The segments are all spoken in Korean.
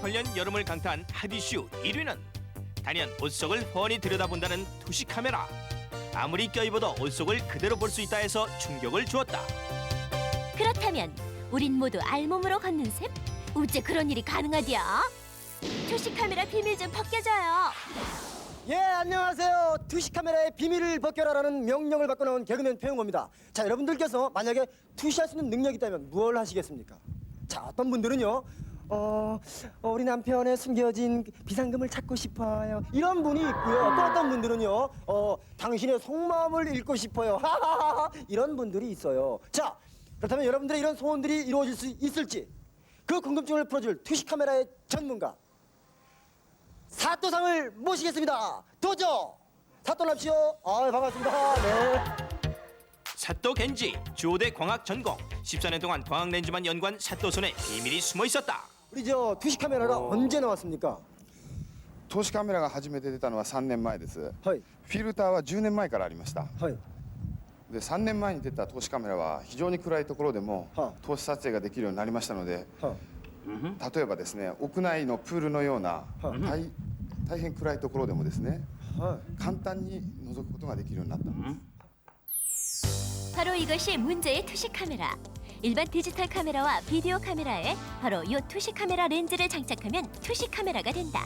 관련 여름을 강타한 핫 이슈 1위는 단연 옷 속을 훤히 들여다본다는 투시 카메라. 아무리 껴입어도 옷 속을 그대로 볼 수 있다 해서 충격을 주었다. 그렇다면 우린 모두 알몸으로 걷는 셈? 어째 그런 일이 가능하디야? 투시 카메라 비밀 좀 벗겨줘요. 예, 안녕하세요. 투시 카메라의 비밀을 벗겨라라는 명령을 받고 나온 개그맨 표영호입니다. 자, 여러분들께서 만약에 투시할 수 있는 능력이 있다면 뭘 하시겠습니까? 자, 어떤 분들은요. 우리 남편의 숨겨진 비상금을 찾고 싶어요. 이런 분이 있고요. 또 어떤 분들은요. 당신의 속마음을 읽고 싶어요. 하하하. 이런 분들이 있어요. 자, 그렇다면 여러분들의 이런 소원들이 이루어질 수 있을지 그 궁금증을 풀어줄 투시 카메라의 전문가 사또상을 모시겠습니다. 도저 사또랍시오. 반갑습니다. 네. 사또 겐지, 주오대 광학 전공. 14년 동안 광학 렌즈만 연구한 사또 손에 비밀이 숨어 있었다. 우리 저 투시 카메라가 언제 나왔습니까? 透視カメラが初めて出たのは3年前です。 하이, フィルターは10年前からありました。 하이. で3年前に出た透視カメラは非常に暗いところでもはあ透視撮影ができるようになりましたので、 하. 例えばですね屋内のプールのようなはあ大変暗いところでもですね 하이. 簡単に覗くことができるようになったんです。 바로 이것이 문제의 투시 카메라. 일반 디지털 카메라와 비디오 카메라에 바로 이 투시 카메라 렌즈를 장착하면 투시 카메라가 된다.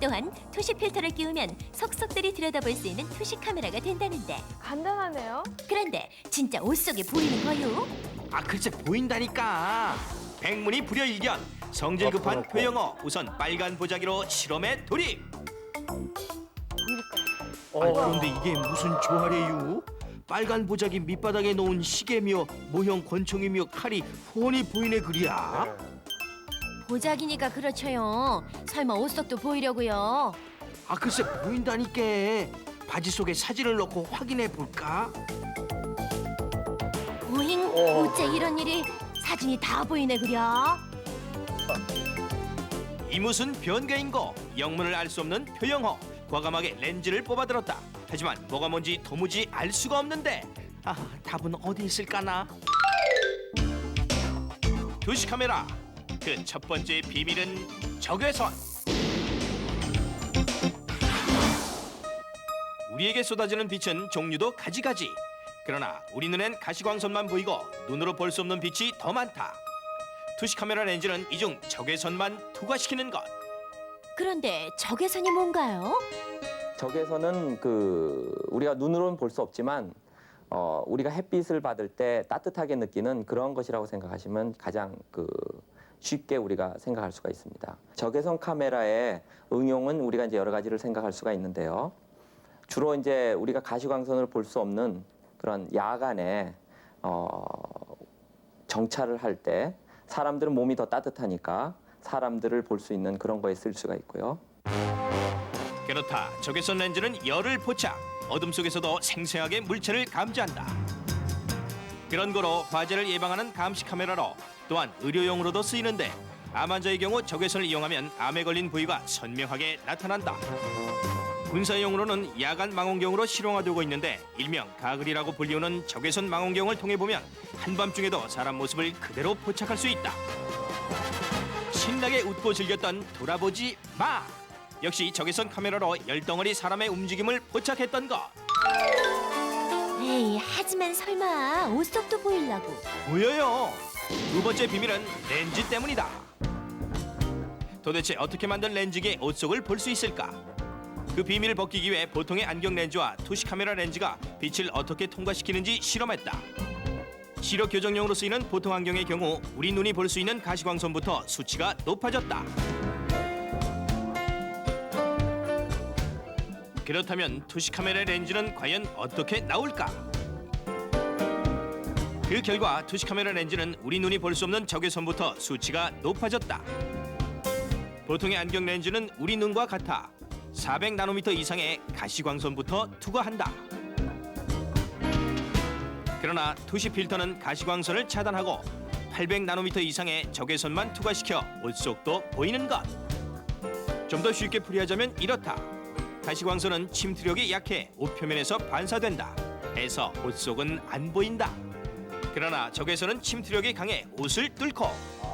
또한 투시 필터를 끼우면 속속들이 들여다볼 수 있는 투시 카메라가 된다는데, 간단하네요. 그런데 진짜 옷 속이 보이는 거요? 아 글쎄 보인다니까. 백문이 불여일견. 성질 급한 표영어 우선 빨간 보자기로 실험에 돌입. 그런데 이게 무슨 조화래요? 빨간 보자기 밑바닥에 놓은 시계며 모형 권총이며 칼이 훤히 보이네 그리야. 보자기니까 그렇죠요. 설마 옷 속도 보이려고요? 아 글쎄 보인다니까. 바지 속에 사진을 넣고 확인해 볼까? 오잉, 어째 이런 일이? 사진이 다 보이네 그려. 이 무슨 변개인고. 영문을 알 수 없는 표영어. 과감하게 렌즈를 뽑아들었다. 하지만 뭐가 뭔지 도무지 알 수가 없는데. 아 답은 어디 있을까나? 투시 카메라. 그 첫 번째 비밀은 적외선. 우리에게 쏟아지는 빛은 종류도 가지가지. 그러나 우리 눈엔 가시광선만 보이고 눈으로 볼 수 없는 빛이 더 많다. 투시 카메라 렌즈는 이 중 적외선만 투과시키는 것. 그런데 적외선이 뭔가요? 적외선은 우리가 눈으로는 볼 수 없지만 우리가 햇빛을 받을 때 따뜻하게 느끼는 그런 것이라고 생각하시면 가장 쉽게 우리가 생각할 수가 있습니다. 적외선 카메라의 응용은 우리가 이제 여러 가지를 생각할 수가 있는데요. 주로 이제 우리가 가시광선을 볼 수 없는 그런 야간에 정찰을 할 때 사람들은 몸이 더 따뜻하니까 사람들을 볼 수 있는 그런 거에 쓸 수가 있고요. 그렇다. 적외선 렌즈는 열을 포착. 어둠 속에서도 생생하게 물체를 감지한다. 그런 거로 화재를 예방하는 감시 카메라로 또한 의료용으로도 쓰이는데 암 환자의 경우 적외선을 이용하면 암에 걸린 부위가 선명하게 나타난다. 군사용으로는 야간 망원경으로 실용화되고 있는데 일명 가글이라고 불리우는 적외선 망원경을 통해 보면 한밤중에도 사람 모습을 그대로 포착할 수 있다. 신나게 웃고 즐겼던 돌아보지 마. 역시 적외선 카메라로 열덩어리 사람의 움직임을 포착했던 것. 에이, 하지만 설마 옷 속도 보이려고. 보여요. 두 번째 비밀은 렌즈 때문이다. 도대체 어떻게 만든 렌즈기에 옷 속을 볼 수 있을까? 그 비밀을 벗기기 위해 보통의 안경 렌즈와 투시 카메라 렌즈가 빛을 어떻게 통과시키는지 실험했다. 시력 교정용으로 쓰이는 보통 안경의 경우 우리 눈이 볼 수 있는 가시광선부터 수치가 높아졌다. 그렇다면 투시 카메라 렌즈는 과연 어떻게 나올까? 그 결과 투시 카메라 렌즈는 우리 눈이 볼 수 없는 적외선부터 수치가 높아졌다. 보통의 안경 렌즈는 우리 눈과 같아 400나노미터 이상의 가시광선부터 투과한다. 그러나 투시 필터는 가시광선을 차단하고 800나노미터 이상의 적외선만 투과시켜 옷 속도 보이는 것. 좀 더 쉽게 풀이하자면 이렇다. 가시광선은 침투력이 약해 옷 표면에서 반사된다. 해서 옷 속은 안 보인다. 그러나 적외선은 침투력이 강해 옷을 뚫고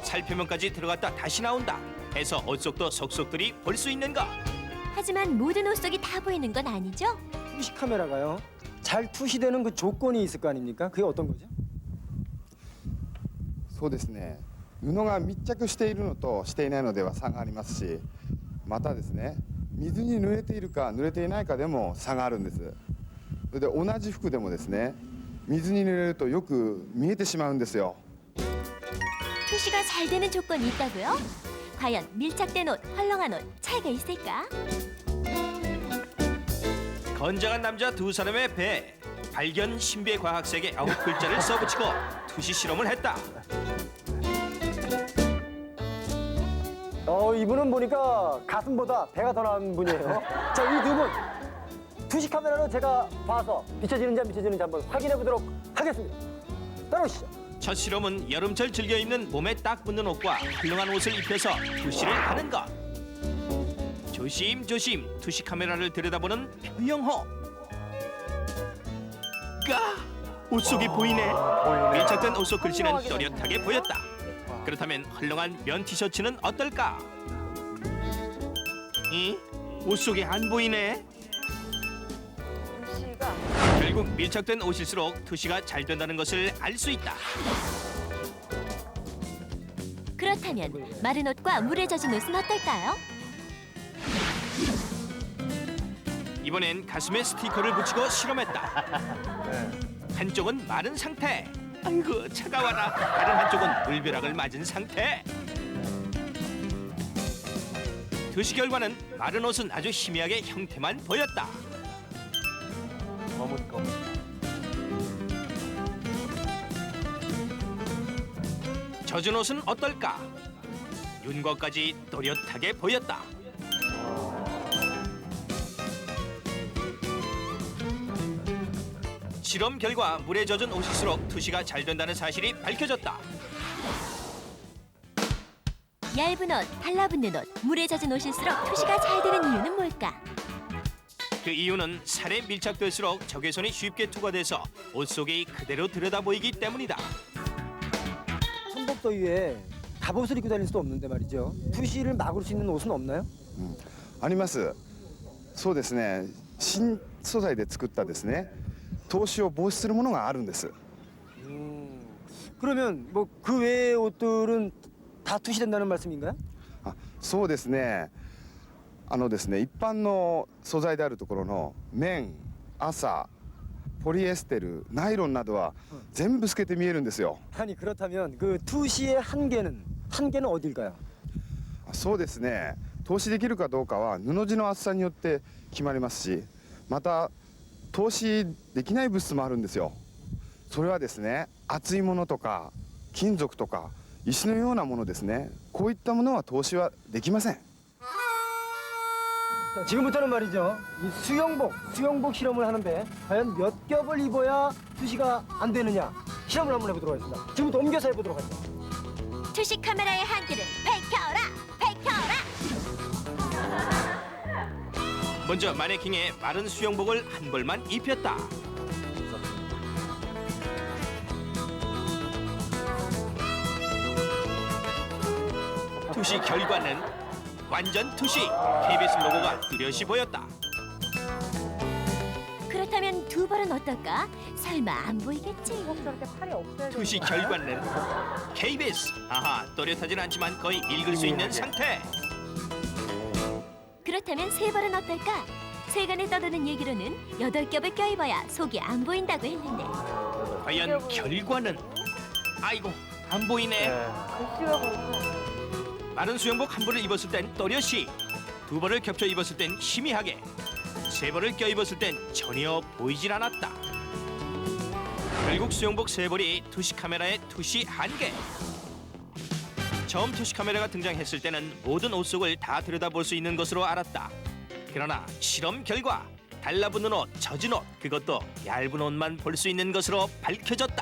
살 표면까지 들어갔다 다시 나온다. 해서 옷 속도 속속들이 볼 수 있는 것. 하지만 모든 옷 속이 다 보이는 건 아니죠? 투시 카메라가요. 잘 투시되는 그 조건이 있을 거 아닙니까? 그게 어떤 거죠? そうですね布が密着しているのとしていないのでは差がありますし、またですね水に濡れているか濡れていないかでも差があるんです。それで同じ服でもですね水に濡れるとよく見えてしまうんですよ。 투시가 잘 되는 조건이 있다고요? 과연 밀착된 옷, 헐렁한 옷 차이가 있을까? 건장한 남자 두 사람의 배에 발견 신비의 과학색의 9글자를 써붙이고 투시 실험을 했다. 이분은 보니까 가슴보다 배가 더 나은 분이에요. 자, 이 두 분 투시 카메라로 제가 봐서 비춰지는지 안 비춰지는지 한번 확인해 보도록 하겠습니다. 따라오시죠. 첫 실험은 여름철 즐겨 입는 몸에 딱 붙는 옷과 훌륭한 옷을 입혀서 투시를 하는 것. 조심조심 투시 카메라를 들여다보는 표영호. 옷 속이 보이네. 밀착된 옷 속 글씨는 또렷하게 보였다. 그렇다면 헐렁한 면 티셔츠는 어떨까? 옷 속이 안 보이네. 결국 밀착된 옷일수록 투시가 잘 된다는 것을 알 수 있다. 그렇다면 마른 옷과 물에 젖은 옷은 어떨까요? 이번엔 가슴에 스티커를 붙이고 실험했다. 한쪽은 마른 상태. 아이고 차가워라. 다른 한쪽은 물벼락을 맞은 상태. 투시 결과는 마른 옷은 아주 희미하게 형태만 보였다. 젖은 옷은 어떨까? 윤곽까지 또렷하게 보였다. 실험 결과 물에 젖은 옷일수록 투시가 잘 된다는 사실이 밝혀졌다. 얇은 옷, 달라붙는 옷, 물에 젖은 옷일수록 투시가 잘 되는 이유는 뭘까? 그 이유는 살에 밀착될수록 적외선이 쉽게 투과돼서 옷 속이 그대로 들여다 보이기 때문이다. 한복더위에 갑옷을 입고 다닐 수도 없는데 말이죠. 투시를 막을 수 있는 옷은 없나요? あります。そうですね新素材で作ったですね透視を防止するものがあるんです。 그러면 뭐 그 외의 옷들은 다 투시된다는 말씀인가요? あそうですねですね一般の素材であるところの綿、麻、ポリエステル、ナイロンなどは全部透けて見えるんですよ。 아니 그렇다면 그 투시의 한계는 어딜까요? そうですね透視できるかどうかは布地の厚さによって決まりますし、また透視できない物質もあるんですよ。それはですね厚いものとか金属とか石のようなものですね。こういったものは透視はできません。 자, 지금부터는 말이죠. 이 수영복 실험을 하는데 과연 몇 겹을 입어야 투시가 안 되느냐 실험을 한번 해보도록 하겠습니다. 지금부터 옮겨서 해보도록 하죠. 투시 카메라의 한계를 밝혀라! 먼저 마네킹에 마른 수영복을 한 벌만 입혔다. 투시 결과는 완전 투시. KBS 로고가 뚜렷이 보였다. 그렇다면 두 벌은 어떨까? 설마 안 보이겠지? 저렇게 팔이 없어야 투시 결과는 KBS. 아하, 또렷하진 않지만 거의 읽을 수 있는 상태. 그렇다면 세 벌은 어떨까? 세간에 떠도는 얘기로는 8겹을 껴입어야 속이 안 보인다고 했는데 과연 결과는? 아이고, 안 보이네. 글씨가 보이면 마른 수영복 한 벌을 입었을 땐 또렷이, 두 벌을 겹쳐 입었을 땐 희미하게, 세 벌을 껴 입었을 땐 전혀 보이질 않았다. 결국 수영복 세 벌이 투시 카메라의 투시 한계. 처음 투시 카메라가 등장했을 때는 모든 옷 속을 다 들여다볼 수 있는 것으로 알았다. 그러나 실험 결과 달라붙는 옷, 젖은 옷, 그것도 얇은 옷만 볼 수 있는 것으로 밝혀졌다.